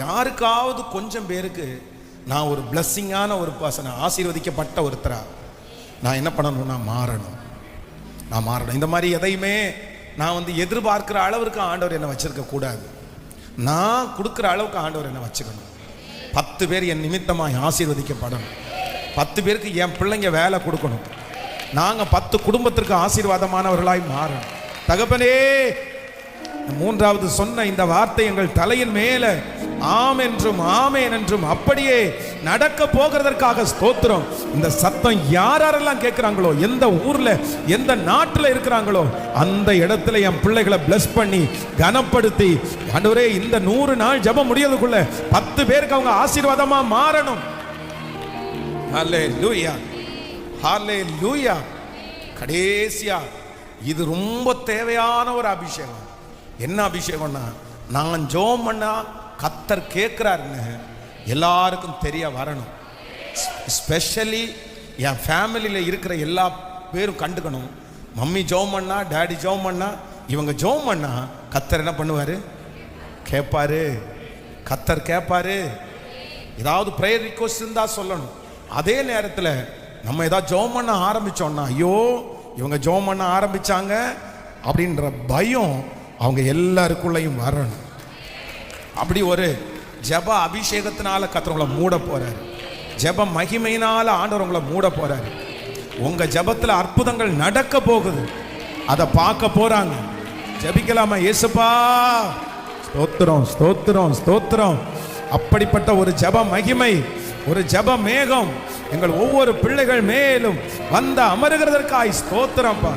யாருக்காவது கொஞ்சம் பேருக்கு நான் ஒரு பிளஸ்ஸிங்கான ஒரு பர்சன், ஆசீர்வதிக்கப்பட்ட ஒருத்தரா நான் என்ன பண்ணணும்னா மாறணும். நான் மாறணும். இந்த மாதிரி எதையுமே நான் எதிர்பார்க்கிற அளவுக்கு ஆண்டவர் என்னை வச்சிருக்க கூடாது. நான் கொடுக்குற அளவுக்கு ஆண்டவர் என்னை வச்சுக்கணும். 10 பேர் என் நிமித்தமாக ஆசீர்வதிக்கப்படணும். 10 பேருக்கு என் பிள்ளைங்க வேலை கொடுக்கணும். நாங்கள் 10 குடும்பத்திற்கு ஆசீர்வாதமானவர்களாய் மாறணும். தகப்பனே, 3வது சொன்ன இந்த வார்த்தை எங்கள் தலையின் மேலே ஆம் என்றும் ஆமேன் என்றும் அப்படியே நடக்க போகிறதற்காக ஸ்தோத்திரம். இந்த சத்தம் யாரெல்லாம் கேட்கிறாங்களோ, எந்த ஊர்ல எந்த நாட்டில் இருக்கிறாங்களோ அந்த இடத்துல என் பிள்ளைகளை பிளஸ் பண்ணி கனப்படுத்தி, ஆண்டவரே இந்த 100 நாள் ஜெபம் முடியறதுக்குள்ள 10 பேருக்கு அவங்க ஆசீர்வாதமா மாறணும். ஹல்லேலூயா, ஹல்லேலூயா. கடைசியா இது ரொம்ப தேவையான ஒரு அபிஷேகம். என்ன அபிஷேகம்னா, நான் ஜெபம் பண்ணா கர்த்தர் கேட்கிறாருன்னு எல்லாருக்கும் தெரிய வரணும். ஸ்பெஷலி என் ஃபேமிலியில் இருக்கிற எல்லா பேரும் கண்டுக்கணும். மம்மி ஜெபம் பண்ணா, டேடி ஜெபம் பண்ணா, இவங்க ஜெபம் பண்ணா கர்த்தர் என்ன பண்ணுவாரு? கேட்பாரு. கர்த்தர் கேட்பாரு. ஏதாவது ப்ரேயர் ரிக்வெஸ்ட் இருந்தா சொல்லணும். அதே நேரத்தில் நம்ம ஏதாவது ஜெபம் பண்ண ஆரம்பிச்சோம்னா, ஐயோ இவங்க ஜெபம் பண்ண ஆரம்பிச்சாங்க அப்படின்ற பயம் அவங்க எல்லாருக்குள்ளையும் வரணும். அப்படி ஒரு ஜெப அபிஷேகத்தினால கர்த்தர் உங்களை மூட போறாரு. ஜெப மகிமையினால ஆண்டவர் உங்களை மூட போறாரு. உங்க ஜெபத்தில் அற்புதங்கள் நடக்க போகுது. அதை பார்க்க போறாங்க. ஜெபிக்கலாமா? இயேசுப்பா ஸ்தோத்திரம், ஸ்தோத்திரம், ஸ்தோத்திரம். அப்படிப்பட்ட ஒரு ஜெப மகிமை, ஒரு ஜெப மேகம் எங்கள் ஒவ்வொரு பிள்ளைகள் மேலும் வந்த அமருகிறதற்காய் ஸ்தோத்திரம்ப்பா.